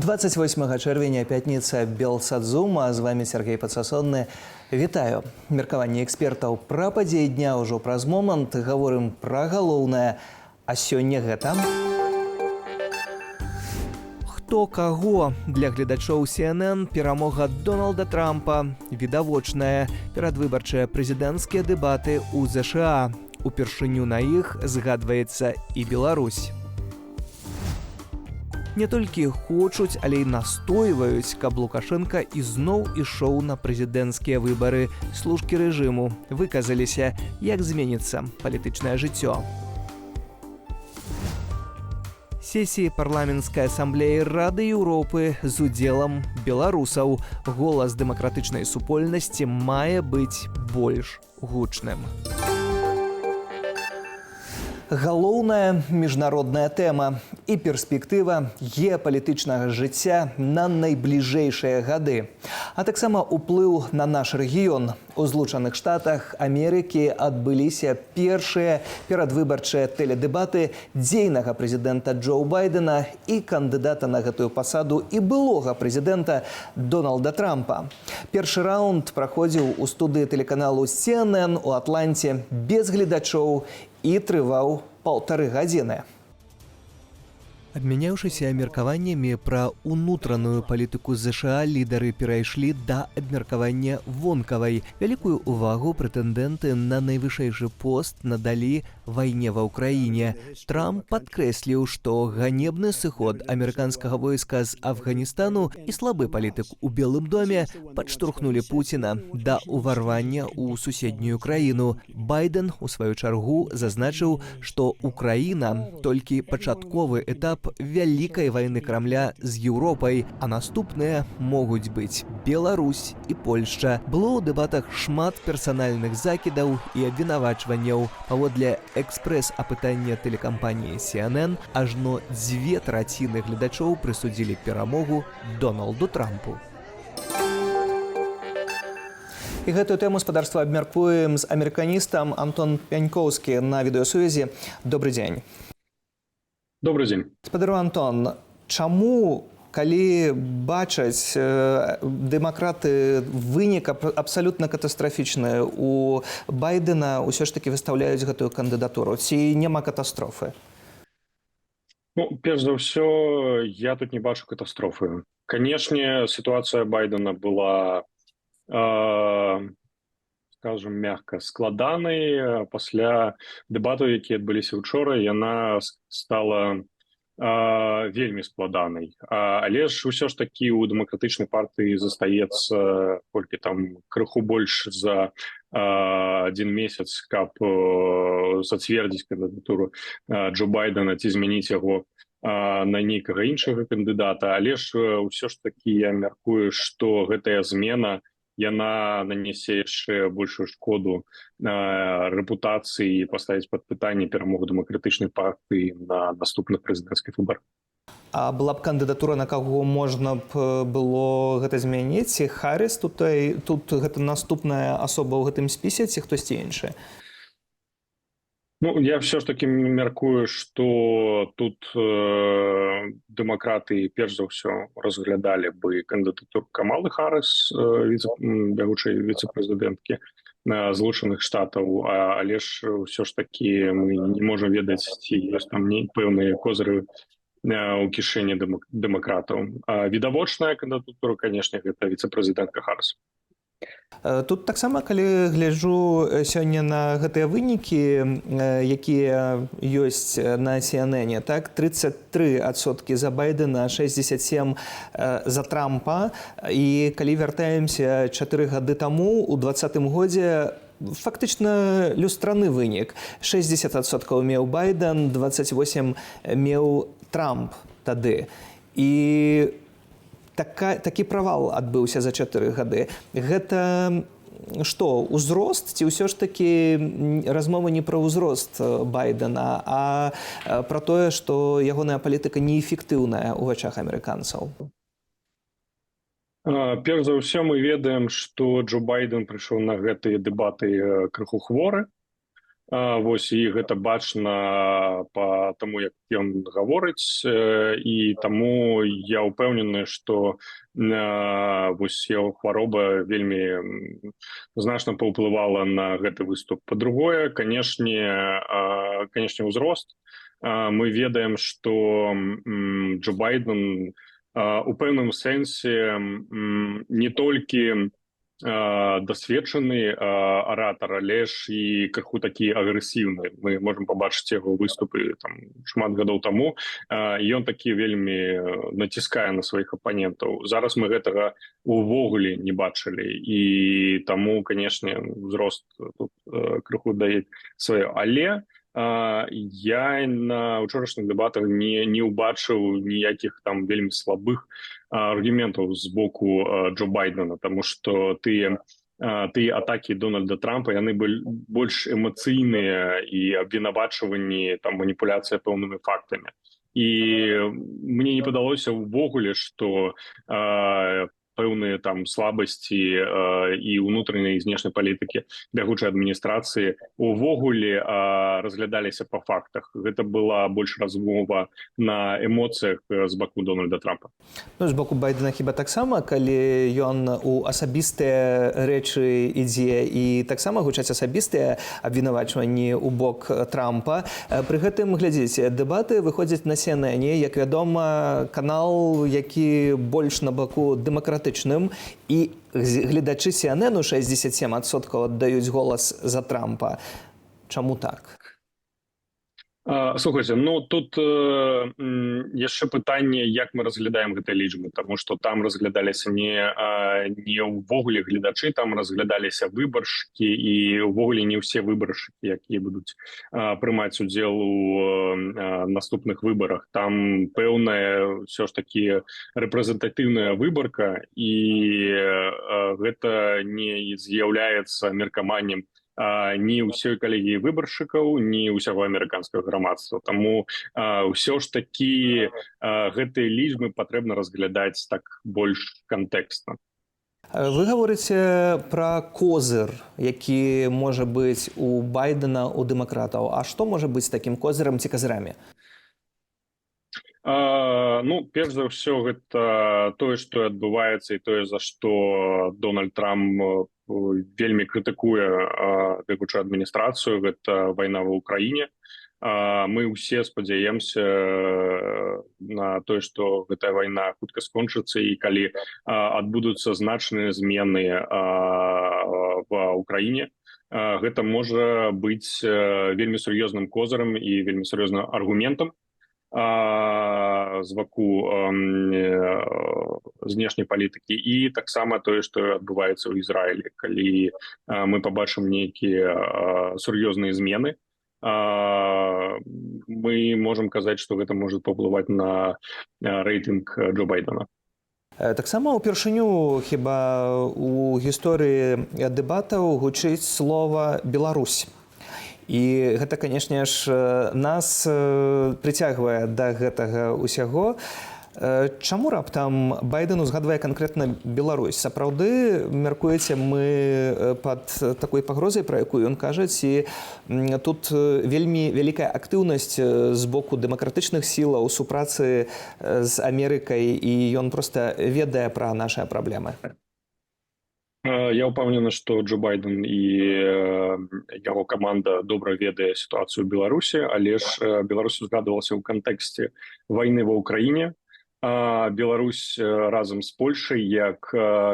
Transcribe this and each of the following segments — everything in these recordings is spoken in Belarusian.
28 чэрвеня, пятніца, Белсадзум, а з вами Сергей Подсасонны. Вітаю. Меркаванне экспертаў пра падзеі дня ўжо праз момант. Гаворым пра галоўнае. А сёння гэта... Хто каго? Для гледачоў CNN перамога Дональда Трампа. Відавочная перадвыбарчыя прэзідэнцкія дэбаты ў ЗША. Упершыню на іх згадваецца і Беларусь. Не толькі хочуць, але і настойваюць, каб Лукашенка ізноў ішоў на прэзідэнцкія выбары. Служкі рэжыму выказаліся, як зменіцца палітычнае жыццё. Сесіі парламенцкай асамблеі Рады Еўропы з удзелам беларусаў. Голас дэмакратычнай супольнасці мае быць больш гучным. Галоўная міжнародная тэма і перспектыва геапалітычнага жыцця на найбліжэйшыя гады, а таксама ўплыў на наш рэгіён. У Злучаных Штатах Амерыкі адбыліся першыя перадвыбарчыя тэледэбаты дзейнага прэзідэнта Джо Байдена і кандыдата на гэтую пасаду і былога прэзідэнта Дональда Трампа. Першы раунд праходзіў у студыі тэлеканалу CNN у Атланце без гледачоў і трываў 1,5 гадзіны. Абмяняўшыся меркаваннямі пра ўнутраную палітыку ЗША, лідары перайшлі да абмеркавання вонкавай. Вялікую ўвагу прэтэндэнты на найвышэйшы пост надалі вайне ва ўкраіне. Трамп падкрэсліў, што ганебны сыход амерыканскага войска з Афганістану і слабы палітык у Белым доме падштурхнулі Пуціна да ўварвання ў суседнюю краіну. Байден, у сваю чаргу, зазначыў, што Украіна толькі пачатковы этап вялікай вайны Крамля з Еўропай, а наступныя могуць быць Беларусь і Польшча. Было ў дэбатах шмат персанальных закідаў і абвінавачванняў. Паводле экспрэс-апытання тэлекампаніі CNN, ажно 2/3 гледачоў прысудзілі перамогу Дональду Трампу. І гэтую тэму спадарства абмяркуем з амерыканістам Антон Пянькоўскі на відэасувязі. Добры дзень. Добрый день. Спадару Антон, чаму, калі бачаць дэмакраты вынік абсалютна катастрафічны, у Байдена ўсё ж таки выстаўляюць гэтую кандыдатуру? Ці няма катастрофы? Ну, перш за ўсё, я тут не бачу катастрофы. Канешне, сітуацыя Байдена была, скажем мягка, складанай. Пасля дэбатаў, якія адбыліся учора, яна стала вельмі складанай. Але ж усё ж такі ў дэмакратычнай партыі застаецца колькі там крыху больш за 1 месяц, каб зацвердзіць кандыдатуру Джо Байдена ці змяніць яго на нейкага іншага кандыдата. Але ж усё ж такі я мяркую, што гэтая змена яна нанесе яшчэ большую шкоду рэпутацыі і паставіць пад пытанне перамогу дэмакратычнай партыі на наступных прэзідэнцкіх выбарах. А была б кандыдатура, на каго можна б было гэта змяніць? Ці Харріс тут гэта наступная асоба ў гэтым спісе, ці хтосьці іншы? Ну, я все ж таки мяркую, што тут дэмакраты перш за ўсё разглядалі бы кандыдатуру Камалы Харріс, бягучай віцэ-прэзідэнткі Злучаных Штатаў, але ж ўсё ж таки мы не можам ведаць, ці ёсць там пэўныя козыры ў кішэні дэмакратаў. Відавочная кандыдатура, канешне, гэта віцэ-прэзідэнтка Харріс. Тут таксама, калі гляджу сёння на гэтыя вынікі, якія ёсць на CNN, так, 33% за Байдена, 67% за Трампа. І калі вяртаемся 4 гады таму, у 2020 годзе фактычна люстраны вынік. 60% меў Байден, 28% меў Трамп тады. І такі правал адбыўся за 4 гады. Гэта што, узрост? Ці ўсё ж такі размова не пра ўзрост Байдена, а пра тое, што ягоная палітыка неэфектыўная ў вачах амерыканцаў? Перш за ўсё мы ведаем, што Джо Байден прыйшоў на гэтыя дэбаты крыху хворы. Вось, і гэта бачна по тому, як ён гаворыць, і таму я ўпэўнены, што вось яго хвароба вельмі значна паўплывала на гэты выступ. Па-другое, канешне, ўзрост. Мы ведаем, што Джо Байден у пэўным сэнсе не толькі досведчаны аратар, але ж і крыху такі агрэсіўны. Мы можам пабачыць яго выступы там шмат гадоў таму. Ён такі вельмі націскае на сваіх апанентаў. Зараз мы гэтага увогуле не бачылі, і таму, канешне, узрост тут крыху дае сваё. Але я на учорашніх дэбатах не ўбачыў ніякіх там вельмі слабых аргументаў з боку Джо Байдена, тому што тыя атакі Дональда Трампа, яны былі больш эмацыйныя і абвінавачванні там маніпуляцыя пэўнымі фактамі. І мне не падалося ўвогуле, што пэўныя там слабасці і ўнутранай і знешняй палітыкі бягучай адміністрацыі увогуле разглядаліся па фактах. Гэта была больш размова на эмоцыях з боку Дональда Трампа. Ну, з боку Байдена хіба таксама, калі ён у асабістыя рэчы ідзе і таксама гучаць асабістыя абвінавачванні ў бок Трампа. Пры гэтым, глядзіце, дэбаты выходзяць на CNN, як вядома, канал, які больш на баку дэмакратычным, і гледачы CNN 67% аддаюць голас за Трампа. Чаму так? Слухайце, ну тут яшчэ пытанне, як мы разглядаем гэтыя лічбы, тому што там разглядаліся не ўвогуле гледачы, там разглядаліся выбаршчыкі, і ўвогуле не ўсе выбаршчыкі, якія будуць прымаць удзел у наступных выбарах. Там пэўная ўсё ж такі рэпрэзентатыўная выбарка, і гэта не з'яўляецца меркаваннем ні ўсёй калегіі выбаршчыкаў, ні ўсяго амерыканскага грамадства. Таму ўсё ж такі гэтыя лічбы патрэбна разглядаць так больш кантэкстна. Вы гаворыце пра козыр, які можа быць у Байдена, у дэмакратаў. А што можа быць такім козырам ці козырамі? Ну, перш за ўсё, гэта тое, што адбываецца, і тое, за што Дональд Трамп вельмі крытыкуе бягучую адміністрацыю, гэта вайна ва ўкраіне. Мы ўсе спадзяемся на тое, што гэтая вайна хутка скончыцца, і калі адбудуцца значныя змены ва ўкраіне, гэта можа быць вельмі сур'ёзным козырам і вельмі сур'ёзным аргументам з боку знешняй палітыкі, і таксама тое, што адбываецца ў Ізраілі. Калі мы пабачым нейкія сур'ёзныя змены, мы можам казаць, што гэта можа паўплываць на рэйтынг Джо Байдена. Таксама ўпершыню хіба у гісторыі дэбатаў гучыць слова «Беларусь». І гэта, канешне ж, нас прыцягвае да гэтага ўсяго. Чаму раптам Байден узгадвае канкрэтна Беларусь? Сапраўды, мяркуеце, мы пад такой пагрозай, пра якую ён кажа, ці тут вельмі вялікая актыўнасць з боку дэмакратычных сілаў у супрацы з Амерыкай, і ён проста ведае пра нашыя праблемы? Я ўпэўнены, што Джо Байден і яго каманда добра ведае сітуацыю ў Беларусі, але ж Беларусь узгадвалася ў кантэксце вайны ва ўкраіне. Беларусь разам з Польшай як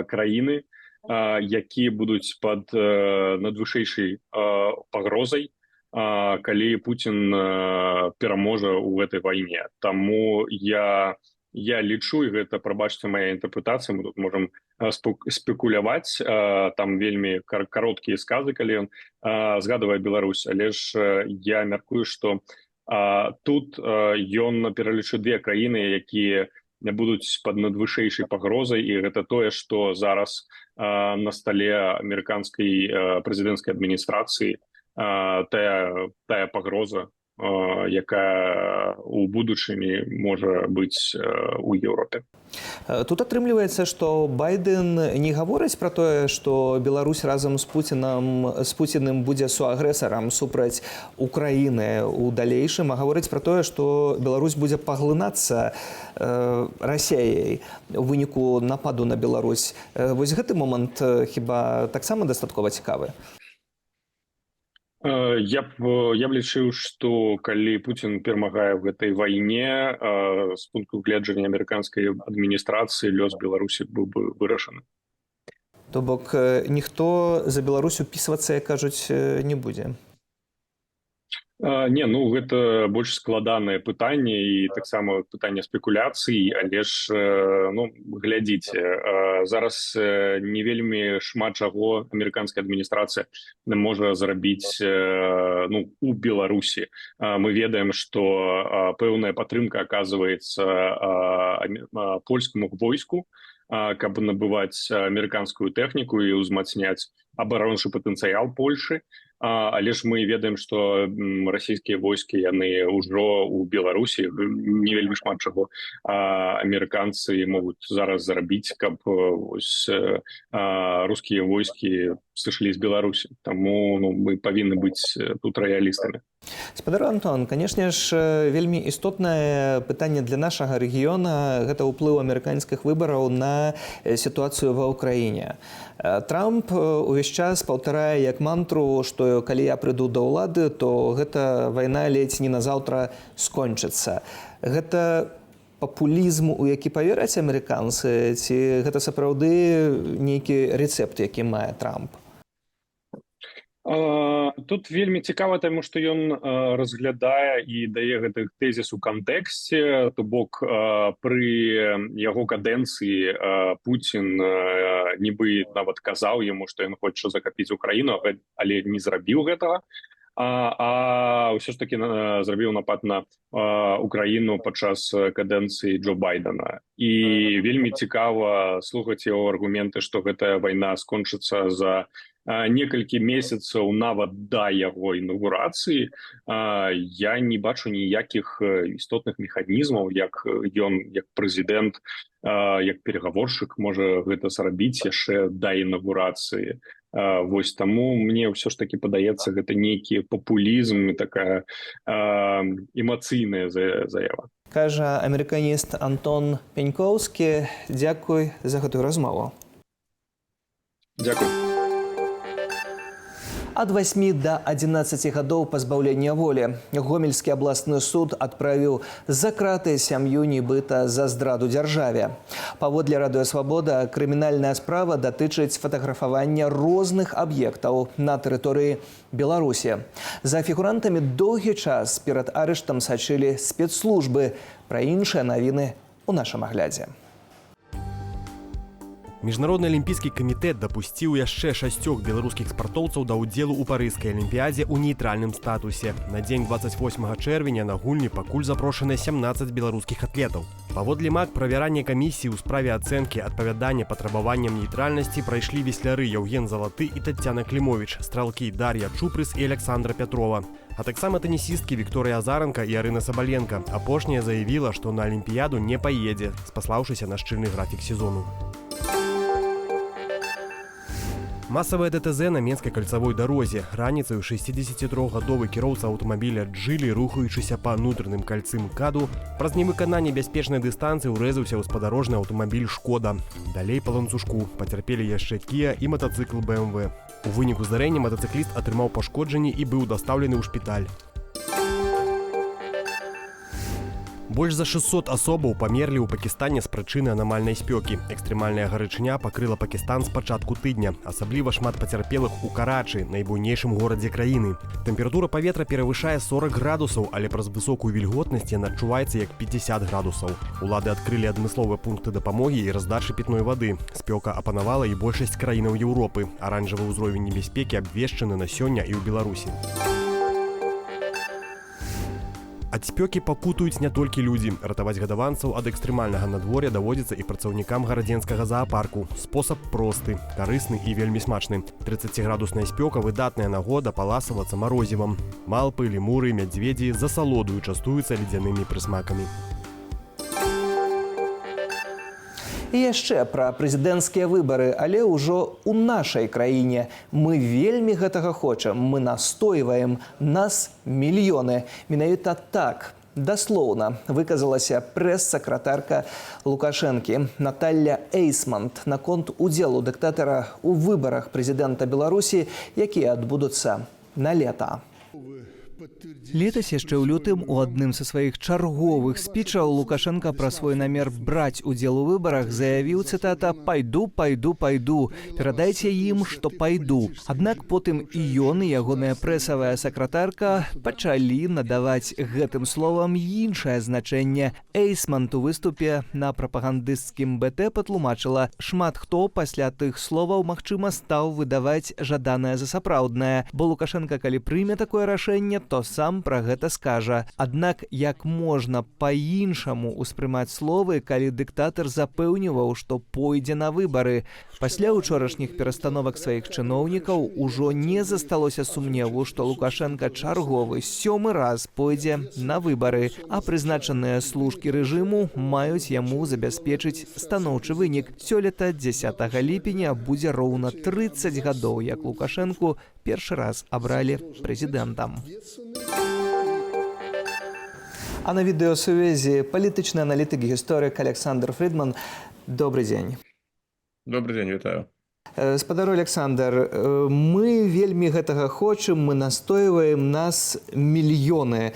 краіны, якія будуць пад надвышэйшай пагрозай, калі Пуцін пераможа ў гэтай вайне. Таму я лічу, і гэта, прабачце, мая інтэрпрэтацыя, мы тут можам спекуляваць, там вельмі кароткія сказы, калі ён згадвае Беларусь, але ж я мяркую, што тут ён пералічыў две краіны, якія будуць пад надвышэйшай пагрозай, і гэта тое, што зараз на стале амерыканскай прэзідэнцкай адміністрацыі, тая пагроза, якая у будучыні можа быць у Еўропе. Тут атрымліваецца, што Байден не гаворыць пра тое, што Беларусь разам з Пуціным будзе суагрэсарам супраць Украіны ў далейшым, а гаворыць пра тое, што Беларусь будзе паглынацца Расіяй у выніку нападу на Беларусь. Вось гэты момант хіба таксама дастаткова цікавы? Я б лічыў, што калі Пуцін перамагае ў гэтай вайне, з пункту гледжання амерыканскай адміністрацыі лёс Беларусі быў бы вырашаны. То бок ніхто за Беларусь упісвацца, як кажуць, не будзе. Не, ну гэта больш складанае пытанне і таксама пытанне спекуляцый, але ж глядзіце, зараз не вельмі шмат чаго амерыканская адміністрацыя можа зрабіць у Беларусі. Мы ведаем, што пэўная падтрымка аказваецца польскаму войску, каб набываць амерыканскую тэхніку і ўзмацняць абарончы патэнцыял Польшы. Але ж мы ведаем, што расійскія войскі яны ўжо ў Беларусі, не вельмі шмат чаго амерыканцы могуць зараз зарабіць, каб рускія войскі сышлі з Беларусі. Таму мы павінны быць тут рэалістамі. Спадар Антон, канешне ж, вельмі істотнае пытанне для нашага рэгіёна – гэта ўплыў амерыканскіх выбараў на сітуацыю ва ўкраіне. Трамп увесь час паўтарае як мантру, што калі я прыйду да ўлады, то гэта вайна ледзь не назаўтра скончыцца. Гэта папулізм, у які павераць амерыканцы, ці гэта сапраўды нейкі рэцэпт, які мае Трамп? Тут вельмі цікава, таму што ён разглядае і дае гэты тэзіс у кантэксце, то бок пры яго кадэнцыі Пуцін нібы нават казаў яму, што ён хоча захапіць Украіну, але не зрабіў гэтага, а ўсё ж такі зрабіў напад на Украіну падчас кадэнцыі Джо Байдена. І вельмі цікава слухаць яго аргументы, што гэтая вайна скончыцца за некалькі месяцаў нават да яго інаўгурацыі. Я не бачу ніякіх істотных механізмаў, як ён, як прэзідэнт, як перагаворшчык можа гэта зрабіць яшчэ да інаўгурацыі. Вось таму мне ўсё ж такі падаецца, гэта нейкі папулізм і такая эмацыйная заява. Кажа амерыканіст Антон Пянькоўскі. Дзякуй за гэтую размову. Дзякуй. Ад 8 до 11 гадоў пазбаўлення волі. Гомельскі абласны суд адправіў за краты сям'ю нібыта за здраду дзяржаве. Паводле Радыё Свабода, крымінальная справа датычыць фатаграфавання розных аб'ектаў на тэрыторыі Беларусі. За фігурантамі доўгі час перад арыштам сачылі спецслужбы. Пра іншыя навіны ў нашым аглядзе. Міжнародны алімпійскі камітэт дапусціў яшчэ 6 беларускіх спартоўцаў да ўдзелу ў парыжскай алімпіядзе ў нейтральным статусе. На дзень 28 чэрвеня на гульні пакуль запрошаны 17 беларускіх атлетаў. Паводле МАК правярання камісіі ў справе ацэнкі адпавядання патрабаванням нейтральнасці прайшлі весляры Яўген Залаты і Таццяна Клімовіч, стралкі Дар'я Чупрыс і Александра Пятрова. А таксама тэнісісткі Вікторыя Азаранка і Арына Сабаленка. Апошняя заявіла, што на алімпіяду не паедзе, спаслаўшыся на шчыльны графік сезону. Масавае ДТЗ на Менскай кальцавой дарозе. Раніцаю 63-гадовы кіроўца аўтамабіля «Джылі», рухаючыся па нутраным кальцы МКАДу, праз невыкананне бяспечнай дыстанцыі ўрэзаўся ў спадарожны аўтамабіль «Шкода». Далей па ланцужку пацярпелі яшчэ «Кія» і матацыкл «БМВ». У выніку здарэння матацыкліст атрымаў пашкоджанні і быў дастаўлены ў шпіталь. Больш за 600 асобаў памерлі ў Пакістане з прычыны анамальнай спёкі. Экстрэмальная гарачыня пакрыла Пакістан з пачатку тыдня. Асабліва шмат пацярпелых у Карачы, найбуйнейшым горадзе краіны. Тэмпература паветра перавышае 40 градусаў, але праз высокую вільготнасць яна адчуваецца як 50 градусаў. Улады адкрылі адмысловыя пункты дапамогі і раздачы пітной вады. Спёка апанавала і большасць краінаў Еўропы. Аранжавы ўзровень небяспекі абвешчаны на сёння і ў Беларусі. Ад спёкі пакутуюць не толькі людзі. Ратаваць гадаванцаў ад экстрэмальнага надвор'я даводзіцца і працаўнікам гарадзенскага заапарку. Спосаб просты, карысны і вельмі смачны. 30-градусная спёка выдатная нагода паласавацца марозівам. Малпы, лемуры, мядзведзі за салодую частуюцца ледзянымі прысмакамі. І яшчэ пра прэзідэнцкія выбары, але ўжо ў нашай краіне. Мы вельмі гэтага хочам, мы настойваем, нас мільёны. Менавіта так даслоўна выказалася прэс-сакратарка Лукашэнкі Наталля Эйсмант наконт удзелу дыктатара ў выбарах прэзідэнта Беларусі, якія адбудуцца на лета. Летась яшчэ ў лютым у адным са сваіх чарговых спічаў Лукашенко пра свой намер браць удзел у выбарах заявіў, цытата: «Пайду, пайду, пайду. Перадайце ім, што пайду». Аднак потым і ён, і ягоная прэсавая сакратарка пачалі надаваць гэтым словам іншае значэнне. Эйсмант у выступе на прапагандысцкім БТ патлумачыла: шмат хто пасля тых словаў, магчыма, стаў выдаваць жаданае за сапраўднае, бо Лукашенко, калі прыме такое рашэнне, то сам пра гэта скажа. Аднак як можна па-іншаму ўспрымаць словы, калі дыктатар запэўніваў, што пойдзе на выбары? Пасля учорашніх перастановак сваіх чыноўнікаў ужо не засталося сумневу, што Лукашенко чарговы 7-мы раз пойдзе на выбары, а прызначаныя служкі рэжыму маюць яму забяспечыць станоўчы вынік. Сёлета 10 ліпеня будзе роўна 30 гадоў, як Лукашенку першы раз абралі прэзідэнтам. А на відэасувязі палітычны аналітык і гісторык Александр Фридман. Добрый дзень. Добрый день, вітаю. Спадар Александр, мы вельмі гэтага хочам, мы настойваем, нас мільёны,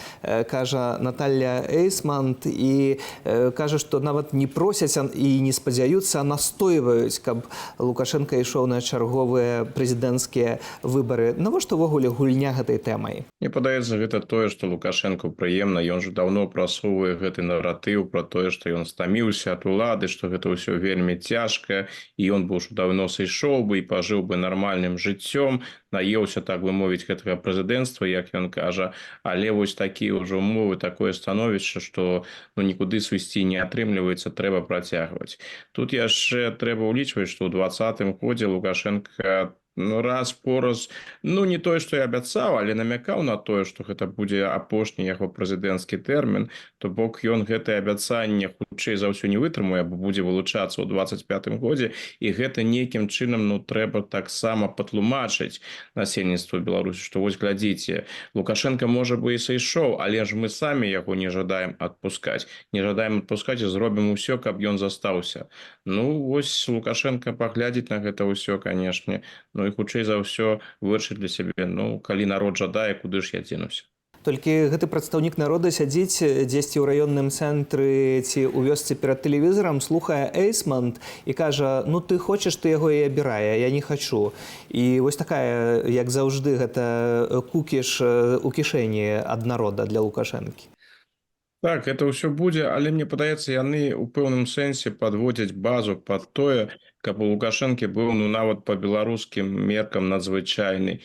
кажа Наталля Эйсмант, і кажа, што нават не просяць і не спадзяюцца, а настойваюць, каб Лукашенко ішоў на чарговыя прэзідэнцкія выбары. Навошта ўвогуле гульня гэтай тэмай? Мне падаецца, гэта тое, што Лукашенко прыемна, ён жа даўно прасоўвае гэты наратыў пра тое, што ён стаміўся ад улады, што гэта ўсё вельмі цяжка, і ён бы ўжо даўно сышоў бы і пажыў бы нармальным жыццём, наеўся, так бы мовіць, гэтага прэзідэнцтва, як ён кажа, але вось такія ўжо умовы, такое становішча, што нікуды сысці не атрымліваецца, трэба працягваць. Тут яшчэ трэба ўлічваць, што ў 2020 годзе Лукашенко раз по раз, не тое, што я абяцаў, але намякаў на тое, што гэта будзе апошні яго прэзідэнцкі тэрмін, то бок ён гэтае абяцанне хутчэй за ўсё не вытрымае, бо будзе вылучацца ў 25 годзе, і гэта нейкім чынам трэба таксама патлумачыць насельніцтву Беларусі, што вось глядзіце, Лукашенко можа бы і сышоў, але ж мы самі яго не жадаем адпускаць. Не жадаем адпускаць і зробім усё, каб ён застаўся. Вось Лукашенко паглядзіць на гэта ўсё, канешне, і хутчэй за ўсё вырашыць для сябе, калі народ жадае, куды ж я дзенуся. Толькі гэты прадстаўнік народа сядзіць дзесьці ў раённым цэнтры ці ў вёсцы перад тэлевізарам, слухае Эйсмант і кажа: ты хочаш, ты яго і абірае, я не хачу. І вось такая, як заўжды, гэта кукіш у кішэні ад народа для Лукашэнкі. Так, это ўсё будзе, але мне падаецца, яны ў пэўным сэнсе падводзяць базу пад тое, каб у Лукашэнкі быў, нават па беларускім меркам надзвычайны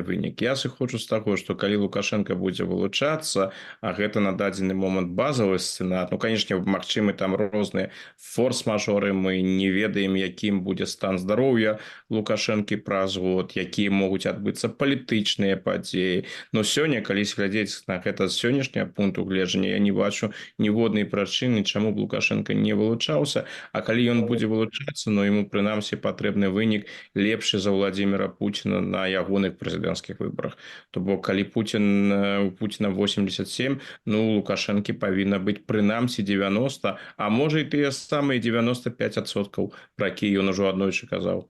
вынік. Я сыходжу з таго, што калі Лукашенко будзе вылучацца, а гэта на дадзены момант базавы сцэнар, канешне, магчымы там розныя форс-мажоры, мы не ведаем, якім будзе стан здароўя Лукашэнкі праз год, якія могуць адбыцца палітычныя падзеі. Сёння, калі глядзець на гэта з сённяшняга пункту гледжання, я не бачу ніводнай прычыны, чаму б Лукашенко не вылучаўся, а калі ён будзе вылучацца, ему прынамсі патрэбны вынік лепшы за Владимира Путина на ягоных прэзідэнцкіх выбарах. То бок, калі у Путина 87, Лукашэнкі павінна быць прынамсі 90, а можа і тыя самыя 95%, пра якія ён ужо аднойчы казаў.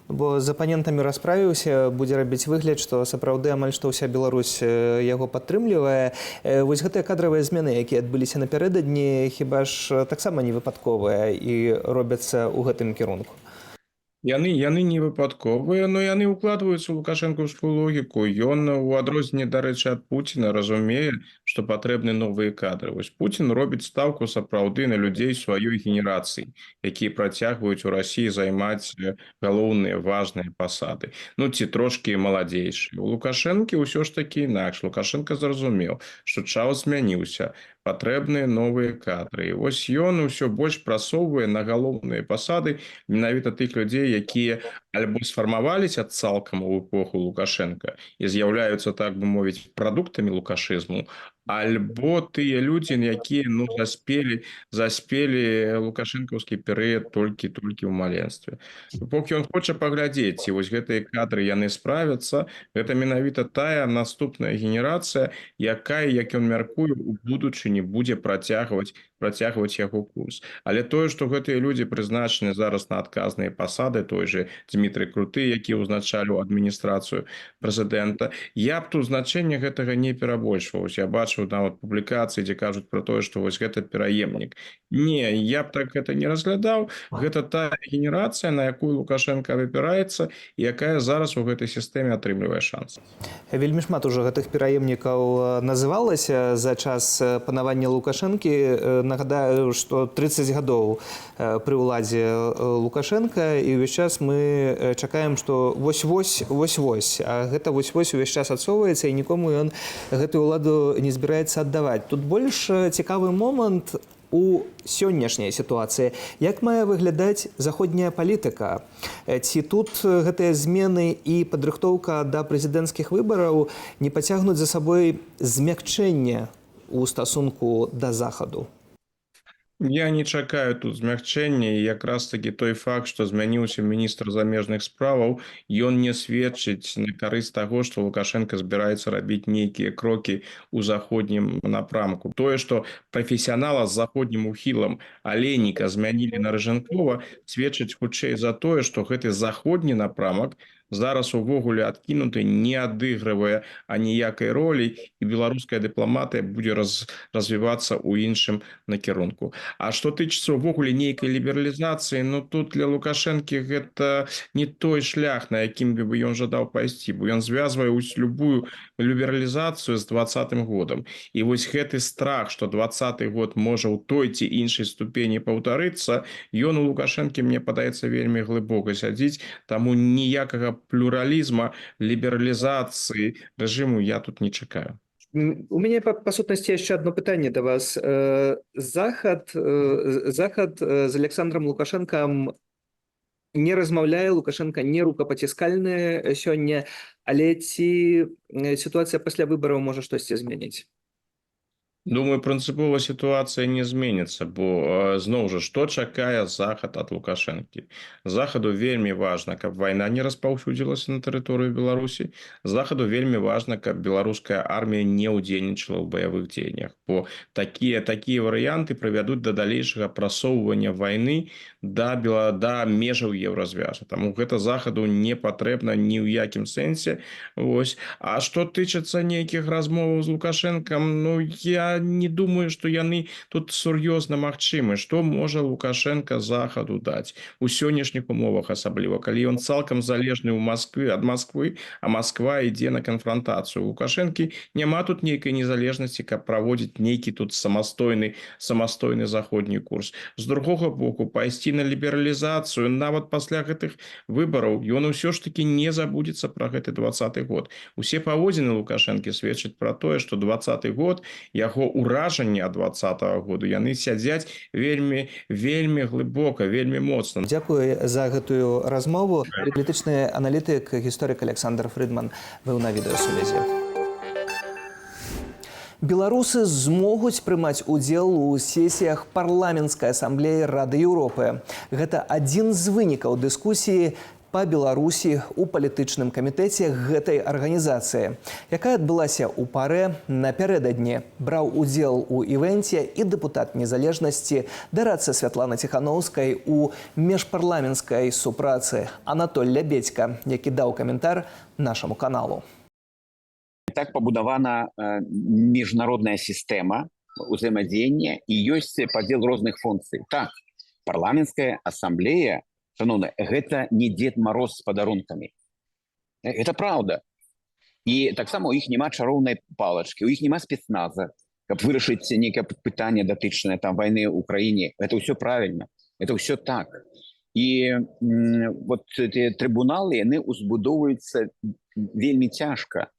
Бо з апанентамі расправіўся, будзе рабіць выгляд, што сапраўды амаль што ўся Беларусь яго падтрымлівае. Вось гэтыя кадравыя змены, якія адбыліся напярэдадні, хіба ж таксама не выпадковыя і робяцца ў гэтым кірунку? Яны не выпадковыя, но яны ўкладваюцца ў лукашэнкаўскую логіку. Ён у адрозненне, дарэчы, ад Пуціна разумее, што што патрэбны новыя кадры. Вось Пуцін робіць стаўку сапраўды на людзей сваёй генерацыі, якія працягваюць у Расіі займаць галоўныя важныя пасады. Ну, ці трошкі маладзейшыя. У Лукашэнкі ўсё ж такі інакш. Лукашенко зразумеў, што час змяніўся, патрэбныя новыя кадры. І вось ён усё больш прасоўвае на галоўныя пасады менавіта тых людзей, якія альбо сфармаваліся цалкам у эпоху Лукашенка і з'яўляюцца, так бы мовіць, прадуктамі лукашызму, альбо тыя людзі, якія заспелі лукашэнкаўскі перыяд толькі ў маленстве. Поки ён хоча паглядзець, ці вось гэтыя кадры яны справяцца, гэта менавіта тая наступная генерацыя, якая, як ён мяркуе, у будучыні будзе працягваць яго курс. Але тое, што гэтыя людзі прызначаны зараз на адказныя пасады, той же Дмітрый Круты, які ўзначаліў адміністрацыю прэзідэнта, я б тут значэнне гэтага не перабольшваў. Я бачыў нават публікацыі, дзе кажуць пра тое, што вось гэта пераемнік. Не, я б так гэта не разглядаў. Гэта тая генерацыя, на якую Лукашенко выбіраецца, і якая зараз у гэтай сістэме атрымлівае шанс. Вельмі шмат ужо гэтых пераемнікаў называлася за час панавання Лукашэнкі. Нагадаю, што 30 гадоў пры ўладзе Лукашенка, і ўвесь час мы чакаем, што вось-вось, а гэта вось-вось увесь час адсоўваецца, і нікому ён гэтую ўладу не збіраецца аддаваць. Тут больш цікавы момант у сённяшняй сітуацыі. Як мае выглядаць заходняя палітыка? Ці тут гэтыя змены і падрыхтоўка да прэзідэнцкіх выбараў не пацягнуць за сабой змякчэнне ў стасунку да захаду? Я не чакаю тут змягчэння, і якраз таки той факт, што змяніўся міністр замежных справаў, ён не сведчыць на карысць таго, што Лукашенко збіраецца рабіць нейкія крокі ў заходнім напрамку. Тое, што прафесіянала з заходнім ухілам Алейніка змянілі на Рыжэнкова, сведчыць хутчэй за тое, што гэты заходні напрамак зараз увогуле адкінуты, не адыгрывае аніякай ролі, і беларуская дыпламатыя будзе развівацца ў іншым накірунку. А што тычыцца ўвогуле нейкай лібералізацыі, ну тут для Лукашэнкі гэта не той шлях, на якім бы ён жадаў пайсці, бо ён звязвае любую лібералізацыю з 20-м годам. І вось гэты страх, што 20-й год можа ў той ці іншай ступені паўтарыцца, ён у Лукашэнкі, мне падаецца, вельмі глыбока сядзіць, таму ніякага плюралізма, лібералізацыі рэжыму я тут не чакаю. У мяне па сутнасці яшчэ одно пытанне да вас. Захад з Александром Лукашенкам не размаўляе, Лукашенко не рукапаціскальны сёння, але ці сітуацыя пасля выбараў можа штосьці змяніць? Думаю, прынцыпова сітуацыя не зменіцца, бо зноў жа, што чакае захад ад Лукашэнкі? Захаду вельмі важна, каб вайна не распаўсюдзілася на тэрыторыю Беларусі. Захаду вельмі важна, каб беларуская армія не ўдзельнічала ў баявых дзеяннях, бо такія варыянты прывядуць да далейшага прасоўвання вайны да межаў еўразвязу. Таму гэта захаду не патрэбна ні ў якім сэнсе. Вось. А што тычыцца нейкіх размоваў з Лукашэнкам, ну я не думаю, што яны тут сур'ёзна магчымы. Што можа Лукашенко захаду даць у сённяшніх умовах, асабліва калі ён цалкам залежны ад Москвы, а Москва ідзе на канфрантацыю. У Лукашэнкі няма тут нейкай незалежнасці, каб праводзіць нейкі тут самастойны заходні курс. З другога боку, пайсці на лібералізацыю нават пасля гэтых выбараў, ён усё ж таки не забудзецца пра гэты 20-й год. Усе паводзіны Лукашэнкі сведчаць пра тое, што 20-й год, яго уражанні ад 20-го году, яны сядзяць вельмі глыбока, вельмі моцна. Дзякую за гэтую размову. Палітычны аналітык, гісторык Александр Фрыдман быў на відэасувязі. Беларусы змогуць прымаць удзел у сесіях парламенцкай асамблеі Рады Еўропы. Гэта адзін з вынікаў дыскусіі па Беларусі ў палітычным камітэце гэтай арганізацыі, якая адбылася ў Парэ напярэдадні. Браў удзел у івэнце і дэпутат незалежнасці, дарадца Святланы Ціханаўскай у міжпарламенцкай супрацы Анатоль Лябедзька, які даў каментар нашаму каналу. Так пабудавана міжнародная сістэма ўзаемадзеяння і ёсць падзел розных функцый. Так, парламенцкая асамблея, шановны, гэта не Дед Мороз з падарункамі. Это праўда. І таксама у іх няма чароўнай палачкі, у іх няма спецназа, каб вырашыць нейкае пытанне датычнае там вайны ў Украіне. Гэта ўсё правільна, это ўсё так. І вот эти трыбуналы, яны узбудоўваюцца вельмі цяжка.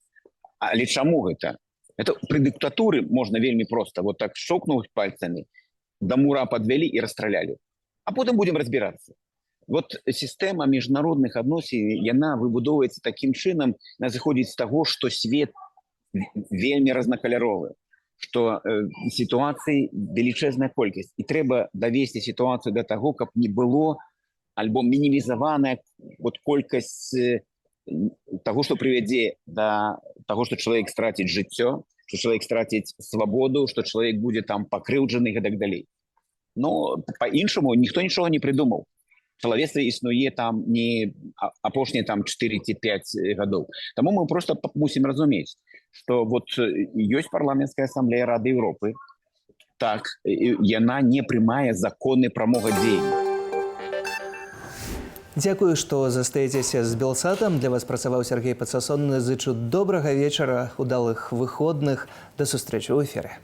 Але чаму гэта? Это пры дыктатуры можна вельмі проста вот так шокнуць пальцамі, да мура подвялі і расстралялі. А потым будзем разбірацца. Вот сістэма міжнародных адносін, яна выбудоўваецца такім чынам, яна зыходзіць з таго, што свет вельмі разнакаляровы, што сітуацый велічэзная колькасць. І трэба давесці сітуацыю да таго, каб не было альбо мінімізаваная вот колькасць того, што прывядзе да таго, што чалавек страціць жыццё, што чалавек страціць свабоду, што чалавек будзе там пакрыўджаны і так далей. Но па-іншаму ніхто нічога не прыдумаў. Чалавецтва існуе там не апошнія там 4 ці 5 гадоў. Таму мы просто мусім разумець, што вот ёсць парламенцкая асамблея Рады Еўропы. Так, яна не прымае законы прамога дзеяння. Дзякую, што застаецеся з Белсатам. Для вас працаваў Сергей Падсасонны. Зычу добрага вечара, удалых выходных. Да сустрэчы ў эфіры.